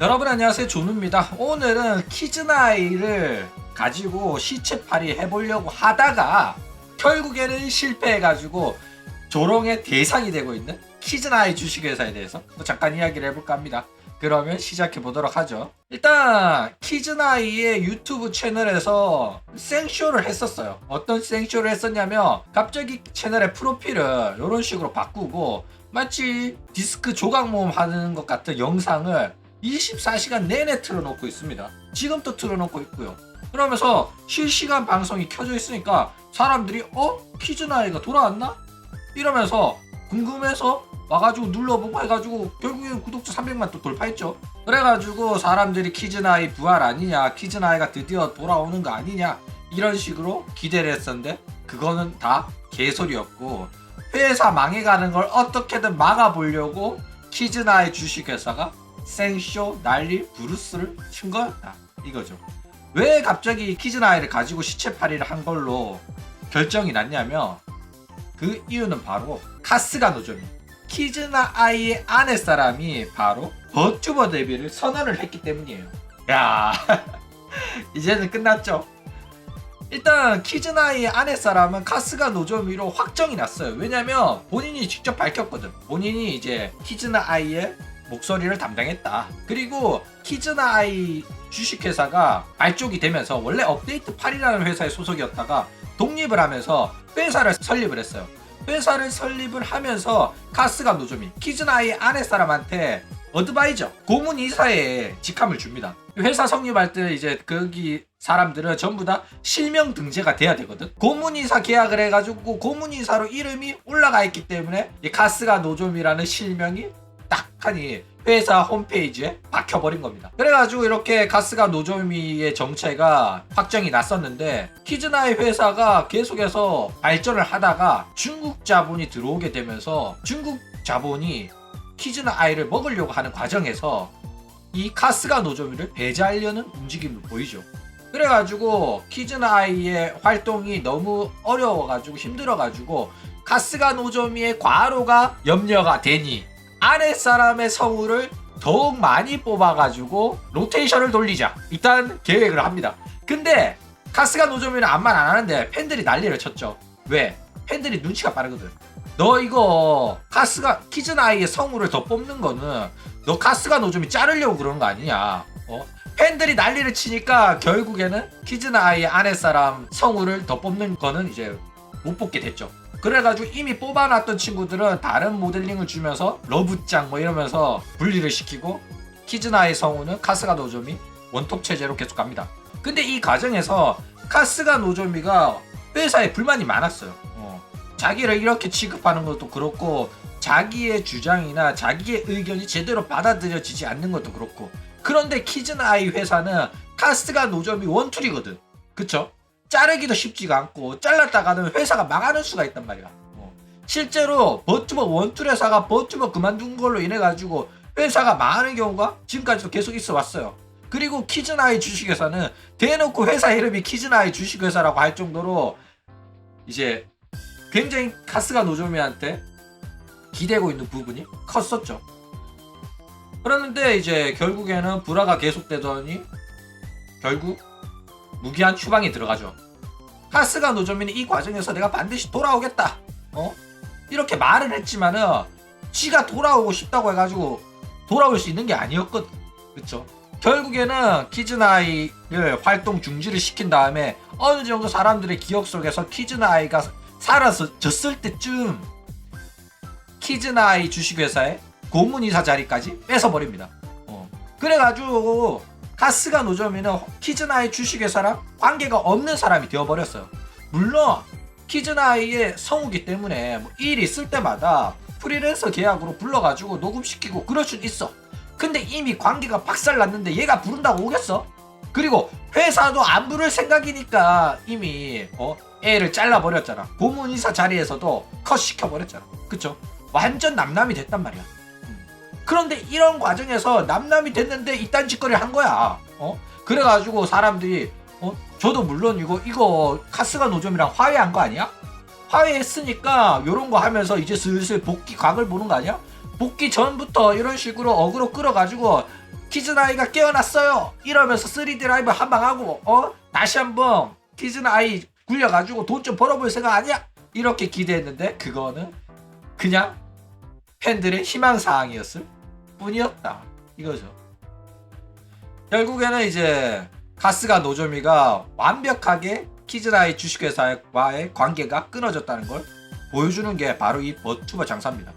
여러분 안녕하세요, 존우입니다. 오늘은 키즈나이를 가지고 시체팔이 해보려고 하다가 결국에는 실패해가지고 조롱의 대상이 되고 있는 키즈나이 주식회사에 대해서 잠깐 이야기를 해볼까 합니다. 그러면 시작해보도록 하죠. 일단 키즈나이의 유튜브 채널에서 생쇼를 했었어요. 어떤 생쇼를 했었냐면 갑자기 채널의 프로필을 이런 식으로 바꾸고 마치 디스크 조각 모음 하는 것 같은 영상을 24시간 내내 틀어놓고 있습니다. 지금도 틀어놓고 있고요. 그러면서 실시간 방송이 켜져 있으니까 사람들이 키즈나이가 돌아왔나? 이러면서 궁금해서 와가지고 눌러보고 해가지고 결국엔 구독자 300만 또 돌파했죠. 그래가지고 사람들이 키즈나이 부활 아니냐, 키즈나이가 드디어 돌아오는 거 아니냐, 이런 식으로 기대를 했었는데 그거는 다 개소리였고, 회사 망해가는 걸 어떻게든 막아보려고 키즈나이 주식회사가 생쇼 난리 브루스를 친 거였다, 이거죠. 왜 갑자기 키즈나이를 가지고 시체팔이를 한 걸로 결정이 났냐면 그 이유는 바로 카스가 노조미, 키즈나이의 아내사람이 바로 버튜버 데뷔를 선언을 했기 때문이에요. 야 이제는 끝났죠. 일단 키즈나이의 아내사람은 카스가 노조미로 확정이 났어요. 왜냐면 본인이 직접 밝혔거든. 본인이 이제 키즈나이의 목소리를 담당했다. 그리고 키즈나이 주식회사가 발족이 되면서 원래 업데이트 8이라는 회사의 소속이었다가 독립을 하면서 회사를 설립을 했어요. 회사를 설립을 하면서 카스가 노조미, 키즈나이 아내사람한테 어드바이저, 고문이사에 직함을 줍니다. 회사 성립할 때 이제 거기 사람들은 전부 다 실명 등재가 돼야 되거든. 고문이사 계약을 해가지고 고문이사로 이름이 올라가 있기 때문에 이 카스가 노조미라는 실명이 딱 하니 회사 홈페이지에 박혀버린 겁니다. 그래가지고 이렇게 카스가 노조미의 정체가 확정이 났었는데 키즈나이 회사가 계속해서 발전을 하다가 중국 자본이 들어오게 되면서 중국 자본이 키즈나이를 먹으려고 하는 과정에서 이 카스가 노조미를 배제하려는 움직임을 보이죠. 그래가지고 키즈나이의 활동이 너무 어려워가지고 힘들어가지고 카스가 노조미의 과로가 염려가 되니 아랫사람의 성우를 더욱 많이 뽑아가지고 로테이션을 돌리자, 일단 계획을 합니다. 근데 카스가 노조미는 아무 말 안 하는데 팬들이 난리를 쳤죠. 왜? 팬들이 눈치가 빠르거든. 너 이거 키즈나이의 성우를 더 뽑는 거는 너 카스가 노조미 자르려고 그러는 거 아니냐. 팬들이 난리를 치니까 결국에는 키즈나이의 아랫사람 성우를 더 뽑는 거는 이제 못 뽑게 됐죠. 그래가지고 이미 뽑아놨던 친구들은 다른 모델링을 주면서 러브짱 뭐 이러면서 분리를 시키고 키즈나이 성우는 카스가 노조미 원톱 체제로 계속 갑니다. 근데 이 과정에서 카스가 노조미가 회사에 불만이 많았어요. 자기를 이렇게 취급하는 것도 그렇고 자기의 주장이나 자기의 의견이 제대로 받아들여지지 않는 것도 그렇고. 그런데 키즈나이 회사는 카스가 노조미 원툴이거든. 그쵸? 자르기도 쉽지가 않고 잘랐다가는 회사가 망하는 수가 있단 말이야. 실제로 버튜버 원툴 회사가 버튜버 그만둔 걸로 인해 가지고 회사가 망하는 경우가 지금까지도 계속 있어 왔어요. 그리고 키즈나이 주식회사는 대놓고 회사 이름이 키즈나이 주식회사라고 할 정도로 이제 굉장히 카스가 노조미한테 기대고 있는 부분이 컸었죠. 그런데 이제 결국에는 불화가 계속되더니 결국 무기한 추방이 들어가죠. 카스가 노조미는 이 과정에서 내가 반드시 돌아오겠다, 이렇게 말을 했지만은 지가 돌아오고 싶다고 해가지고 돌아올 수 있는 게 아니었거든. 그쵸? 결국에는 키즈나이를 활동 중지를 시킨 다음에 어느 정도 사람들의 기억 속에서 키즈나이가 사라졌을 때쯤 키즈나이 주식회사의 고문이사 자리까지 뺏어버립니다. 그래가지고 카스가 노조미는 키즈나이 주식회사랑 관계가 없는 사람이 되어버렸어요. 물론 키즈나이의 성우기 때문에 뭐 일이 있을 때마다 프리랜서 계약으로 불러가지고 녹음시키고 그럴 순 있어. 근데 이미 관계가 박살났는데 얘가 부른다고 오겠어? 그리고 회사도 안 부를 생각이니까 이미 애를 잘라버렸잖아. 고문이사 자리에서도 컷 시켜버렸잖아. 그쵸? 완전 남남이 됐단 말이야. 그런데 이런 과정에서 남남이 됐는데 이딴 짓거리를 한 거야. 그래가지고 사람들이 저도 물론 이거 카스가 노점이랑 화해한 거 아니야? 화해했으니까 요런 거 하면서 이제 슬슬 복귀 각을 보는 거 아니야? 복귀 전부터 이런 식으로 어그로 끌어가지고 키즈나이가 깨어났어요 이러면서 3D 라이브 한방 하고 다시 한번 키즈나이 굴려가지고 돈 좀 벌어볼 생각 아니야? 이렇게 기대했는데 그거는 그냥 팬들의 희망사항이었을 뿐이었다 이거죠. 결국에는 이제 카스가 노조미가 완벽하게 키즈나이 주식회사와의 관계가 끊어졌다는 걸 보여주는 게 바로 이 버튜버 장사입니다.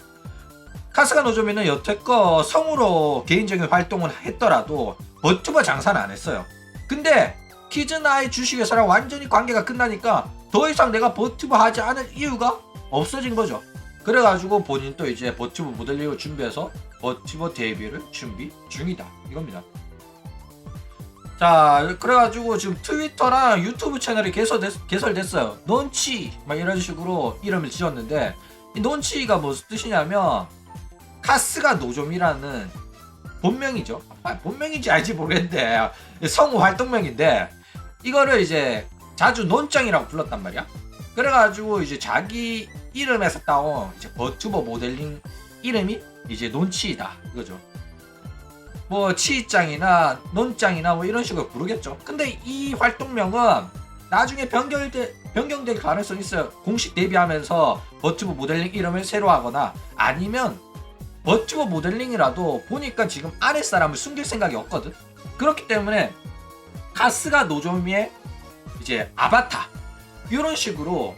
카스가 노조미는 여태껏 성우로 개인적인 활동을 했더라도 버튜버 장사는 안 했어요. 근데 키즈나이 주식회사랑 완전히 관계가 끝나니까 더 이상 내가 버튜버 하지 않을 이유가 없어진 거죠. 그래가지고 본인도 이제 버튜버 모델링을 준비해서 버튜버 데뷔를 준비 중이다 이겁니다. 자, 그래가지고 지금 트위터랑 유튜브 채널이 개설됐어요. 넌치 막 이런 식으로 이름을 지었는데 이 넌치가 무슨 뜻이냐면 카스가 노조미라는 본명이죠. 본명인지 알지 모르겠는데 성우 활동명인데 이거를 이제 자주 논짱이라고 불렀단 말이야. 그래가지고 이제 자기 이름에서 따온 이제 버튜버 모델링 이름이 이제 논치이다 이거죠. 뭐 치짱이나 논짱이나 뭐 이런 식으로 부르겠죠. 근데 이 활동명은 나중에 변경될 가능성이 있어요. 공식 데뷔하면서 버튜버 모델링 이름을 새로 하거나 아니면 버튜버 모델링이라도 보니까 지금 아랫사람을 숨길 생각이 없거든. 그렇기 때문에 카스가 노조미의 이제 아바타 이런 식으로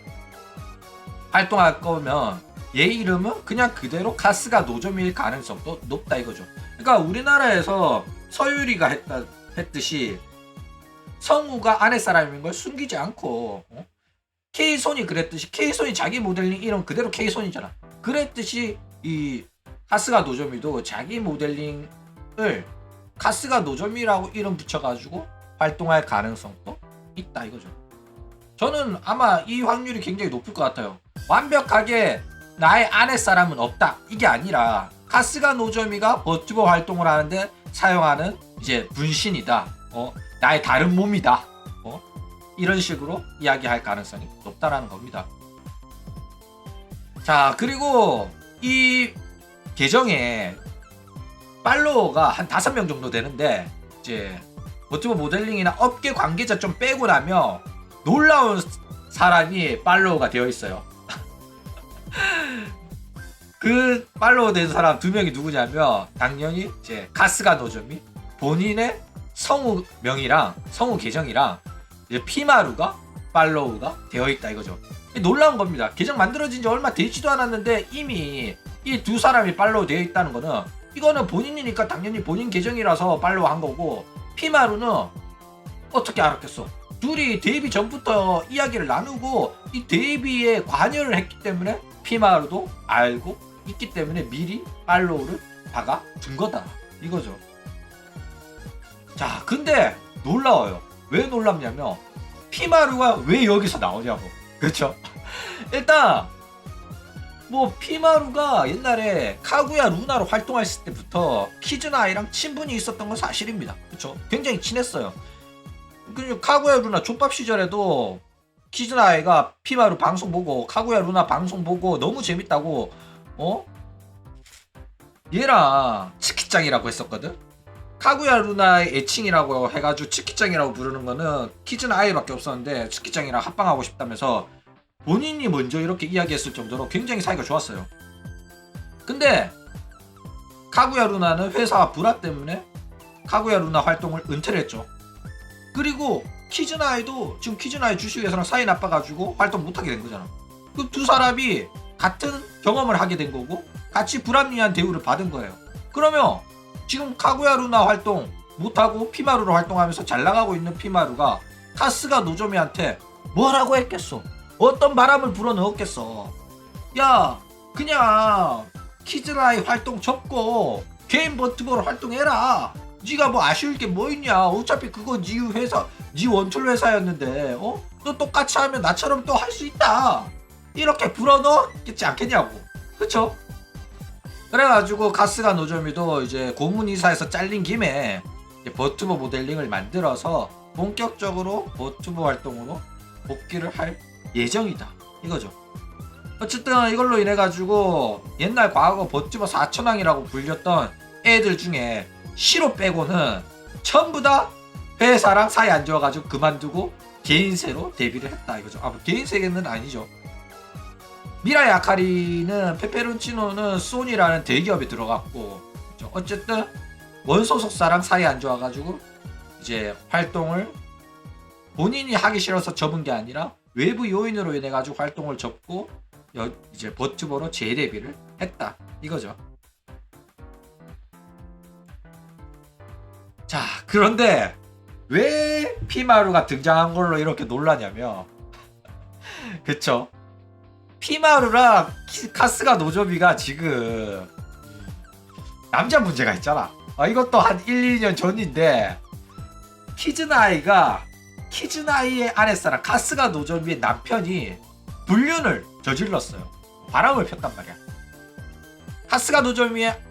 활동할 거면 얘 이름은 그냥 그대로 카스가 노조미일 가능성도 높다 이거죠. 그러니까 우리나라에서 서유리가 했듯이 성우가 아랫사람인 걸 숨기지 않고 K손이 그랬듯이 K손이 자기 모델링 이름 그대로 K손이잖아. 그랬듯이 이 카스가 노조미도 자기 모델링을 카스가 노조미라고 이름 붙여가지고 활동할 가능성도 있다 이거죠. 저는 아마 이 확률이 굉장히 높을 것 같아요. 완벽하게 나의 아랫사람은 없다 이게 아니라 카스가 노조미가 버튜버 활동을 하는데 사용하는 이제 분신이다. 나의 다른 몸이다. 이런 식으로 이야기할 가능성이 높다라는 겁니다. 자, 그리고 이 계정에 팔로워가 한 5명 정도 되는데 이제 버튜버 모델링이나 업계 관계자 좀 빼고 나면 놀라운 사람이 팔로워가 되어 있어요. 그 팔로워 된 사람 2명이 누구냐면 당연히 이제 카스가 노조미 본인의 성우명이랑 성우 계정이랑 이제 피마루가 팔로우가 되어 있다 이거죠. 놀라운 겁니다. 계정 만들어진 지 얼마 되지도 않았는데 이미 이 두 사람이 팔로우 되어 있다는 거는 이거는 본인이니까 당연히 본인 계정이라서 팔로우 한 거고 피마루는 어떻게 알았겠어? 둘이 데뷔 전부터 이야기를 나누고 이 데뷔에 관여를 했기 때문에 피마루도 알고 있기 때문에 미리 팔로우를 박아둔 거다 이거죠. 자, 근데 놀라워요. 왜 놀랍냐면 피마루가 왜 여기서 나오냐고. 그렇죠? 일단 뭐 피마루가 옛날에 카구야 루나로 활동했을 때부터 키즈나이랑 친분이 있었던 건 사실입니다. 그렇죠? 굉장히 친했어요. 그리고 카구야 루나 족밥 시절에도 키즈나이가 피마루 방송 보고 카구야 루나 방송 보고 너무 재밌다고 얘랑 치키짱이라고 했었거든. 카구야 루나의 애칭이라고 해가지고 치키짱이라고 부르는 거는 키즈나이밖에 없었는데 치키짱이랑 합방하고 싶다면서 본인이 먼저 이렇게 이야기했을 정도로 굉장히 사이가 좋았어요. 근데 카구야 루나는 회사 불화 때문에 카구야 루나 활동을 은퇴를 했죠. 그리고 키즈나이도 지금 키즈나이 주식회사랑 사이 나빠가지고 활동 못하게 된 거잖아. 그 두 사람이 같은 경험을 하게 된 거고 같이 불합리한 대우를 받은 거예요. 그러면 지금 카구야 루나 활동 못하고 피마루로 활동하면서 잘 나가고 있는 피마루가 카스가 노조미한테 뭐라고 했겠어? 어떤 바람을 불어넣었겠어? 야, 그냥 키즈나이 활동 접고 개인 버튜버로 활동해라. 네가 뭐 아쉬울 게 뭐 있냐? 어차피 그거 네 회사, 네 원툴 회사였는데, 또 똑같이 하면 나처럼 또 할 수 있다. 이렇게 불어넣었겠지 않겠냐고. 그쵸? 그래가지고 카스가 노조미도 이제 고문이사에서 잘린 김에 이제 버튜버 모델링을 만들어서 본격적으로 버튜버 활동으로 복귀를 할 예정이다. 이거죠. 어쨌든 이걸로 인해 가지고 옛날 과거 버튜버 4천왕이라고 불렸던 애들 중에 시로 빼고는 전부 다 회사랑 사이 안 좋아가지고 그만두고 개인세로 데뷔를 했다 이거죠. 개인세는 아니죠. 미라이 아카리는 페페론치노는 소니라는 대기업에 들어갔고, 어쨌든 원소속사랑 사이 안 좋아가지고 이제 활동을 본인이 하기 싫어서 접은 게 아니라 외부 요인으로 인해 가지고 활동을 접고 이제 버튜버로 재데뷔를 했다 이거죠. 자, 그런데 왜 피마루가 등장한 걸로 이렇게 놀라냐면 그쵸, 피마루랑 카스가 노조미가 지금 남자 문제가 있잖아. 이것도 한 1, 2년 전인데 키즈나이의 아랫사람 카스가 노조미의 남편이 불륜을 저질렀어요. 바람을 폈단 말이야. 카스가 노조미의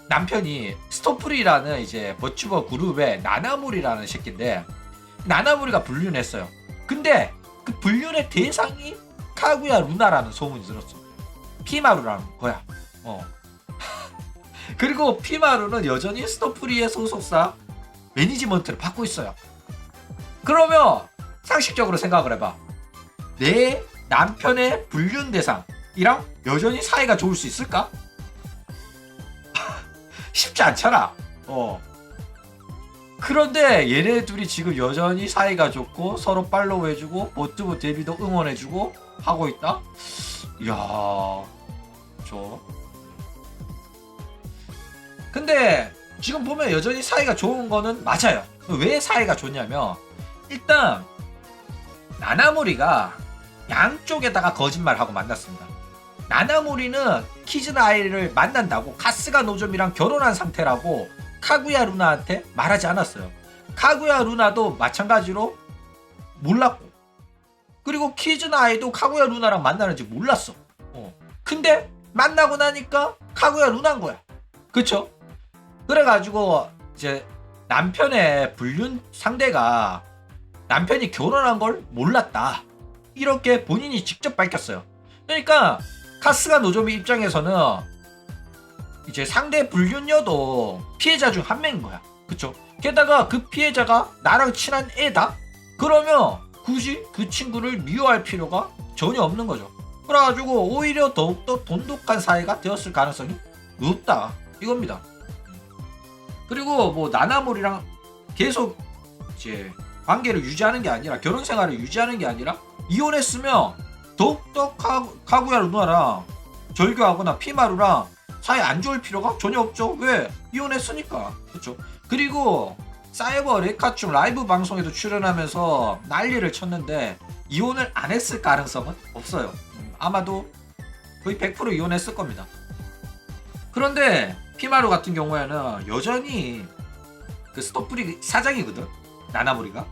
남편이 스토프리라는 이제 버튜버 그룹의 나나무리라는 새끼인데, 나나무리가 불륜했어요. 근데 그 불륜의 대상이 카구야 루나라는 소문이 들었어. 피마루라는 거야. 그리고 피마루는 여전히 스토프리의 소속사 매니지먼트를 받고 있어요. 그러면 상식적으로 생각을 해봐. 내 남편의 불륜 대상이랑 여전히 사이가 좋을 수 있을까? 쉽지 않잖아. 그런데 얘네 둘이 지금 여전히 사이가 좋고 서로 팔로우 해주고 버튜버 데뷔도 응원해주고 하고 있다? 이야, 근데 지금 보면 여전히 사이가 좋은 거는 맞아요. 왜 사이가 좋냐면, 일단 나나모리가 양쪽에다가 거짓말하고 만났습니다. 나나모리는 키즈나이를 만난다고 카스가 노조미랑 결혼한 상태라고 카구야 루나한테 말하지 않았어요. 카구야 루나도 마찬가지로 몰랐고, 그리고 키즈나이도 카구야 루나랑 만나는지 몰랐어. 근데 만나고 나니까 카구야 루나인 거야. 그쵸? 그래가지고 이제 남편의 불륜 상대가 남편이 결혼한 걸 몰랐다, 이렇게 본인이 직접 밝혔어요. 그러니까 카스가 노조미 입장에서는 이제 상대 불륜녀도 피해자 중 한 명인 거야. 그쵸? 게다가 그 피해자가 나랑 친한 애다? 그러면 굳이 그 친구를 미워할 필요가 전혀 없는 거죠. 그래가지고 오히려 더욱더 돈독한 사이가 되었을 가능성이 높다 이겁니다. 그리고 뭐 나나몰이랑 계속 이제 관계를 유지하는 게 아니라, 결혼 생활을 유지하는 게 아니라 이혼했으면 더욱더 카구야 루나랑 절교하거나 피마루랑 사이 안 좋을 필요가 전혀 없죠. 왜? 이혼했으니까. 그렇죠. 그리고 사이버 레카춤 라이브 방송에도 출연하면서 난리를 쳤는데 이혼을 안 했을 가능성은 없어요. 아마도 거의 100% 이혼했을 겁니다. 그런데 피마루 같은 경우에는 여전히 그 스토프리 사장이거든, 나나모리가.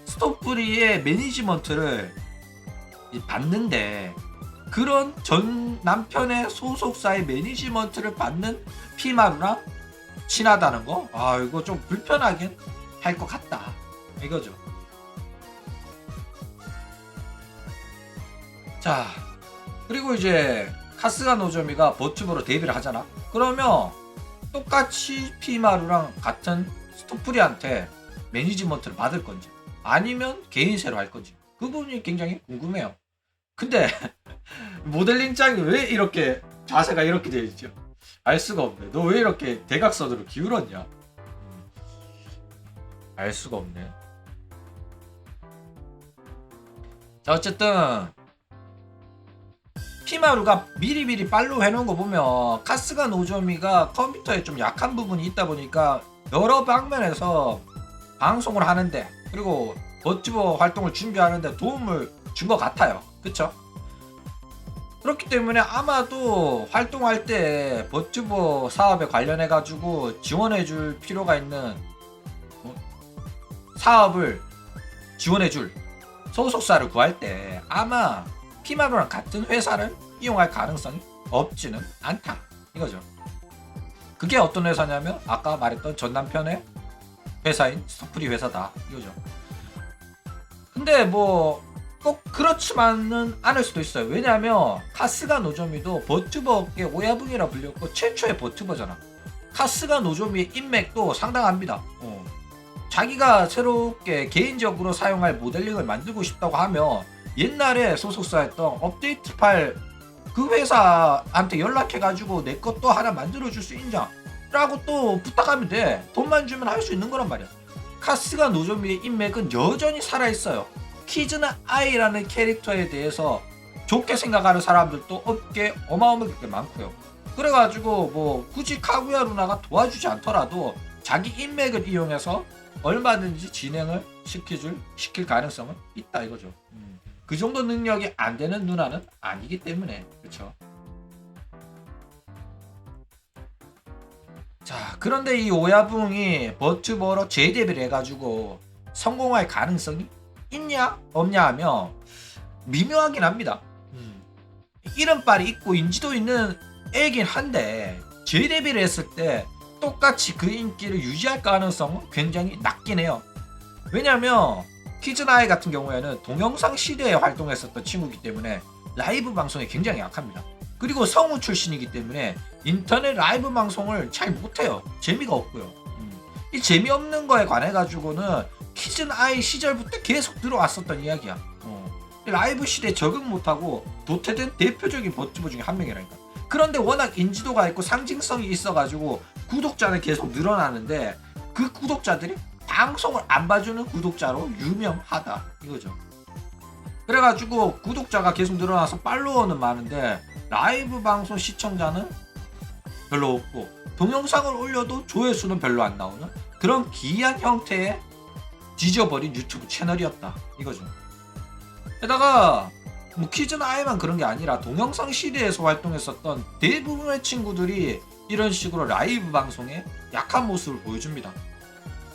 스토프리의 매니지먼트를 받는데, 그런 전 남편의 소속사의 매니지먼트를 받는 피마루랑 친하다는 거? 이거 좀 불편하긴 할 것 같다 이거죠. 자, 그리고 이제 카스가 노조미가 버튜버로 데뷔를 하잖아. 그러면 똑같이 피마루랑 같은 스토프리한테 매니지먼트를 받을 건지 아니면 개인세로 할 건지, 그 부분이 굉장히 궁금해요. 근데 모델링장이 왜 이렇게 자세가 이렇게 되어 있죠? 알 수가 없네. 너 왜 이렇게 대각선으로 기울었냐? 알 수가 없네. 자, 어쨌든 피마루가 미리미리 팔로우 해놓은 거 보면 카스가 노조미가 컴퓨터에 좀 약한 부분이 있다 보니까 여러 방면에서 방송을 하는데, 그리고 버튜버 활동을 준비하는데 도움을 준 것 같아요. 그쵸? 그렇기 때문에 아마도 활동할 때 버튜버 사업에 관련해 가지고 지원해 줄 필요가 있는 사업을 지원해 줄 소속사를 구할 때 아마 피마루랑 같은 회사를 이용할 가능성이 없지는 않다 이거죠. 그게 어떤 회사냐면 아까 말했던 전 남편의 회사인 스토프리 회사다 이거죠. 근데 뭐 꼭 그렇지만은 않을 수도 있어요. 왜냐하면 카스가 노조미도 버튜버계 오야붕이라 불렸고 최초의 버튜버잖아. 카스가 노조미의 인맥도 상당합니다. 자기가 새롭게 개인적으로 사용할 모델링을 만들고 싶다고 하면 옛날에 소속사였던 업데이트 파일 그 회사한테 연락해가지고 내 것도 하나 만들어줄 수 있냐 라고 또 부탁하면 돼. 돈만 주면 할 수 있는 거란 말이야. 카스가 노조미의 인맥은 여전히 살아있어요. 키즈나 아이라는 캐릭터에 대해서 좋게 생각하는 사람들도 업계에 어마어마하게 많고요. 그래가지고 뭐 굳이 카구야 루나가 도와주지 않더라도 자기 인맥을 이용해서 얼마든지 진행을 시킬 가능성은 있다 이거죠. 그 정도 능력이 안 되는 누나는 아니기 때문에. 그렇죠. 자, 그런데 이 오야붕이 버튜버로 재데뷔를 해가지고 성공할 가능성이 있냐 없냐 하면 미묘하긴 합니다. 이름빨이 있고 인지도 있는 애긴 한데 재데뷔를 했을 때 똑같이 그 인기를 유지할 가능성은 굉장히 낮긴 해요. 왜냐면 키즈나이 같은 경우에는 동영상 시대에 활동했었던 친구이기 때문에 라이브 방송에 굉장히 약합니다. 그리고 성우 출신이기 때문에 인터넷 라이브 방송을 잘 못해요. 재미가 없고요. 이 재미없는 거에 관해 가지고는 키즈나이 시절부터 계속 들어왔었던 이야기야. 라이브 시대에 적응 못하고 도태된 대표적인 버튜버 중에 한 명이라니까. 그런데 워낙 인지도가 있고 상징성이 있어가지고 구독자는 계속 늘어나는데 그 구독자들이 방송을 안 봐주는 구독자로 유명하다 이거죠. 그래가지고 구독자가 계속 늘어나서 팔로워는 많은데 라이브 방송 시청자는 별로 없고 동영상을 올려도 조회수는 별로 안 나오는 그런 기이한 형태의 뒤져버린 유튜브 채널이었다 이거죠. 게다가 뭐 키즈나 아이만 그런 게 아니라 동영상 시대에서 활동했었던 대부분의 친구들이 이런 식으로 라이브 방송에 약한 모습을 보여줍니다.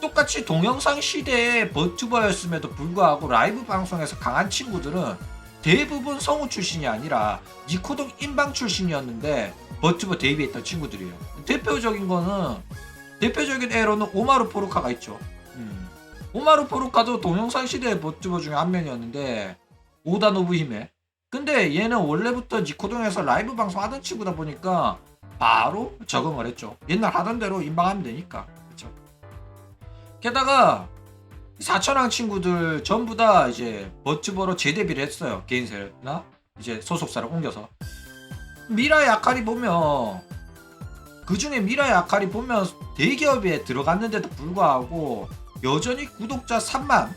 똑같이 동영상 시대의 버튜버였음에도 불구하고 라이브 방송에서 강한 친구들은 대부분 성우 출신이 아니라 니코동 인방 출신이었는데 버튜버 데뷔했던 친구들이에요. 대표적인 애로는 오마루 포르카가 있죠. 오마루 포르카도 동영상 시대의 버튜버 중에 한 명이었는데 오다 노부히메. 근데 얘는 원래부터 니코동에서 라이브 방송 하던 친구다 보니까 바로 적응을 했죠. 옛날 하던 대로 인방하면 되니까. 그렇죠. 게다가 사천왕 친구들 전부 다 이제 버튜버로 재데뷔를 했어요. 개인세나 이제 소속사를 옮겨서. 미라의 아카리 보면 그 중에 미라의 아카리 보면 대기업에 들어갔는데도 불구하고 여전히 구독자 3만.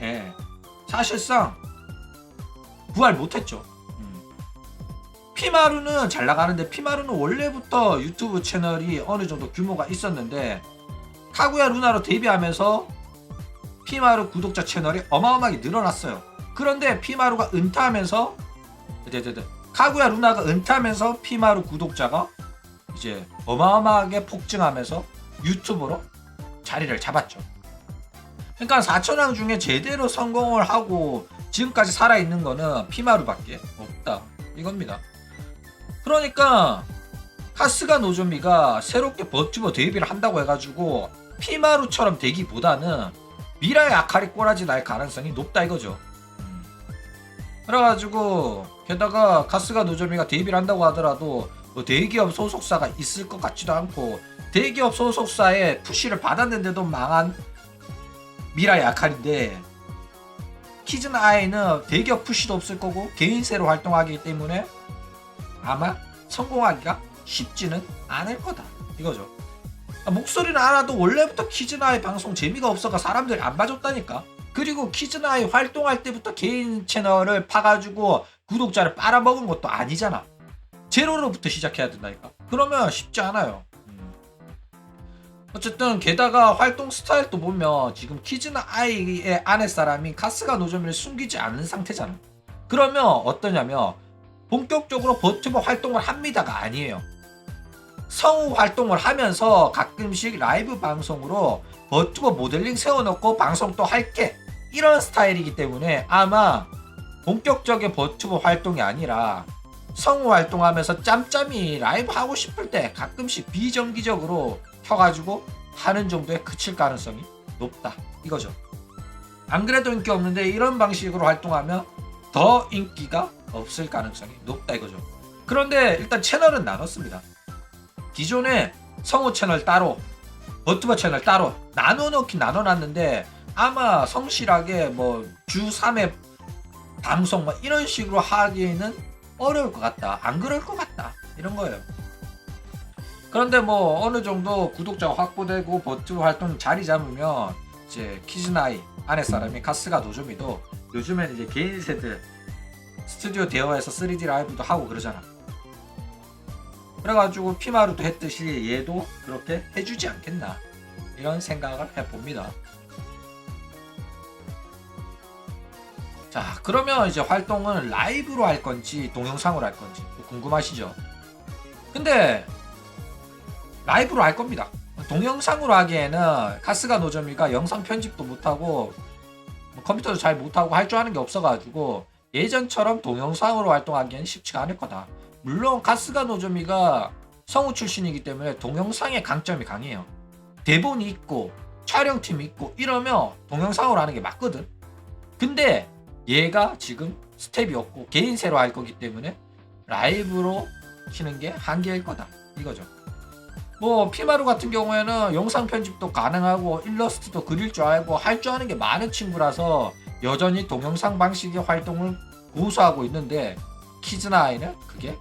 예. 사실상 부활 못했죠. 피마루는 잘 나가는데 피마루는 원래부터 유튜브 채널이 어느 정도 규모가 있었는데 카구야 루나로 데뷔하면서 피마루 구독자 채널이 어마어마하게 늘어났어요. 그런데 피마루가 은퇴하면서 카구야 루나가 은퇴하면서 피마루 구독자가 이제 어마어마하게 폭증하면서 유튜브로 자리를 잡았죠. 그러니까 4천왕 중에 제대로 성공을 하고 지금까지 살아있는 거는 피마루밖에 없다 이겁니다. 그러니까 카스가 노조미가 새롭게 버튜버 데뷔를 한다고 해가지고 피마루처럼 되기보다는 미라의 아카리 꼬라지 날 가능성이 높다 이거죠. 그래가지고 게다가 카스가 노조미가 데뷔를 한다고 하더라도 뭐 대기업 소속사가 있을 것 같지도 않고 대기업 소속사의 푸시를 받았는데도 망한 미라의 아카리인데 키즈나 아이는 대기업 푸시도 없을 거고 개인세로 활동하기 때문에 아마 성공하기가 쉽지는 않을 거다 이거죠. 목소리는 알아도 원래부터 키즈나이 방송 재미가 없어가 사람들이 안 봐줬다니까. 그리고 키즈나이 활동할 때부터 개인 채널을 파가지고 구독자를 빨아먹은 것도 아니잖아. 제로로부터 시작해야 된다니까. 그러면 쉽지 않아요. 어쨌든 게다가 활동 스타일도 보면 지금 키즈나아이의 아내사람이 카스가 노조미를 숨기지 않은 상태잖아. 그러면 어떠냐면 본격적으로 버튜버 활동을 합니다가 아니에요. 성우 활동을 하면서 가끔씩 라이브 방송으로 버튜버 모델링 세워놓고 방송 또 할게 이런 스타일이기 때문에 아마 본격적인 버튜버 활동이 아니라 성우 활동하면서 짬짬이 라이브 하고 싶을 때 가끔씩 비정기적으로 켜가지고 하는 정도에 그칠 가능성이 높다 이거죠. 안 그래도 인기 없는데 이런 방식으로 활동하면 더 인기가 없을 가능성이 높다 이거죠. 그런데 일단 채널은 나눴습니다. 기존에 성우 채널 따로, 버튜버 채널 따로 나눠놓긴 나눠놨는데 아마 성실하게 뭐 주 3회 방송 뭐 이런 식으로 하기에는 어려울 것 같다. 안 그럴 것 같다. 이런 거예요. 그런데 뭐 어느 정도 구독자가 확보되고 버튜버 활동 자리 잡으면 이제 키즈나이 아랫사람이 카스가 노조미도 요즘에는 이제 개인 세트 스튜디오 대여해서 3D 라이브도 하고 그러잖아. 그래가지고 피마루도 했듯이 얘도 그렇게 해주지 않겠나 이런 생각을 해봅니다. 자, 그러면 이제 활동은 라이브로 할 건지 동영상으로 할 건지 궁금하시죠? 근데 라이브로 할 겁니다. 동영상으로 하기에는 카스가 노점이가 영상 편집도 못하고 컴퓨터도 잘 못하고 할 줄 아는 게 없어가지고 예전처럼 동영상으로 활동하기엔 쉽지가 않을 거다. 물론 카스가 노점이가 성우 출신이기 때문에 동영상의 강점이 강해요. 대본이 있고 촬영팀이 있고 이러면 동영상으로 하는 게 맞거든. 근데 얘가 지금 스텝이 없고 개인세로 할 거기 때문에 라이브로 키는 게 한계일 거다 이거죠. 뭐 피마루 같은 경우에는 영상 편집도 가능하고 일러스트도 그릴 줄 알고 할 줄 아는 게 많은 친구라서 여전히 동영상 방식의 활동을 고수하고 있는데 키즈나이는 그게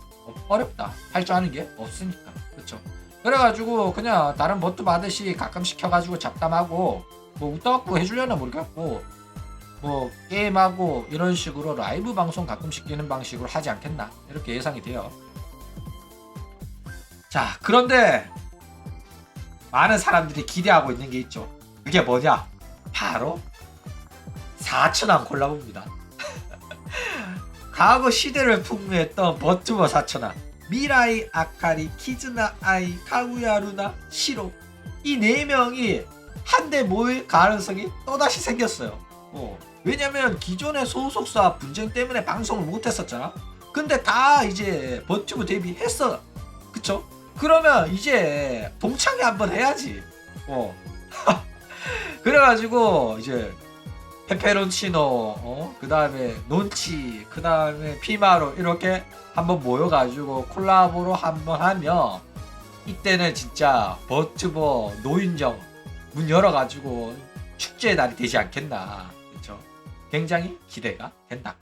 어렵다. 할 줄 아는 게 없으니까. 그렇죠. 그래가지고 그냥 다른 버트 받듯이 가끔 시켜가지고 잡담하고 뭐 웃다갖고 해주려나 모르겠고 뭐 게임하고 이런 식으로 라이브 방송 가끔 시키는 방식으로 하지 않겠나 이렇게 예상이 돼요. 자, 그런데 많은 사람들이 기대하고 있는 게 있죠. 그게 뭐냐? 바로 사천왕 콜라보입니다. 과거 시대를 풍미했던 버튜버 사천왕 미라이, 아카리, 키즈나 아이, 카구야 루나, 시로 이 4명이 한데 모일 가능성이 또다시 생겼어요. 왜냐면 기존의 소속사 분쟁 때문에 방송을 못했었잖아. 근데 다 이제 버튜브 데뷔했어. 그쵸? 그러면 이제 동창회 한번 해야지. 그래가지고 이제 페페론치노, 그 다음에 논치, 그 다음에 피마로 이렇게 한번 모여가지고 콜라보로 한번 하면 이때는 진짜 버튜버 노인정 문 열어가지고 축제의 날이 되지 않겠나. 그쵸? 굉장히 기대가 된다.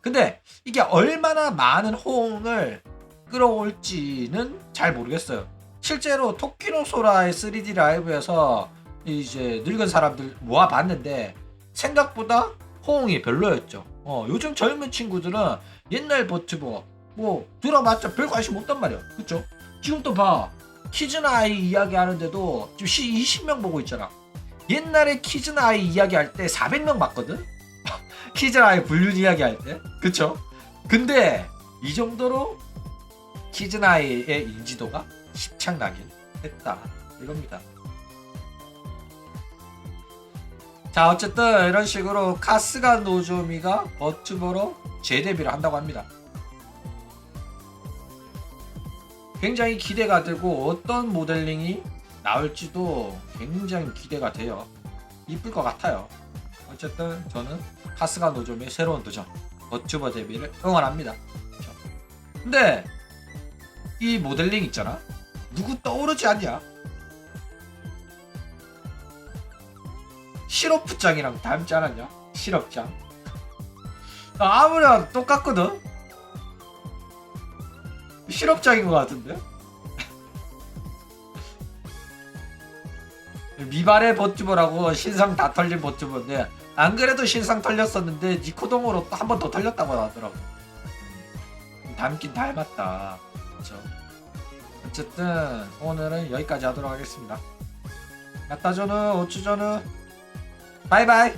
근데 이게 얼마나 많은 호응을 끌어올지는 잘 모르겠어요. 실제로 토키노 소라의 3D 라이브에서 이제 늙은 사람들 모아봤는데 생각보다 호응이 별로였죠. 요즘 젊은 친구들은 옛날 버튜버 뭐 들어봤자 별 관심 없단 말이야. 그쵸? 지금 또 봐. 키즈나이 이야기 하는데도 지금 20명 보고 있잖아. 옛날에 키즈나이 이야기 할 때 400명 봤거든? 키즈나이 불륜 이야기 할 때. 그쵸? 근데 이 정도로 키즈나이의 인지도가 십창나긴 했다 이겁니다. 자, 어쨌든 이런 식으로 카스가 노조미가 버튜버로 재데뷔를 한다고 합니다. 굉장히 기대가 되고 어떤 모델링이 나올지도 굉장히 기대가 돼요. 이쁠 것 같아요. 어쨌든 저는 카스가 노조미의 새로운 도전 버튜버 데뷔를 응원합니다. 그렇죠? 근데 이 모델링 있잖아. 누구 떠오르지 않냐? 시럽장이랑 닮지 않았냐? 시럽장. 아무래도 똑같거든? 시럽장인 것 같은데? 미발의 버튜버라고 신상 다 털린 버튜버인데 안 그래도 신상 털렸었는데 니코동으로 또 한 번 더 털렸다고 하더라고. 닮긴 닮았다. 그렇죠? 어쨌든 오늘은 여기까지 하도록 하겠습니다. 야따저는 어쭈저는 바이바이.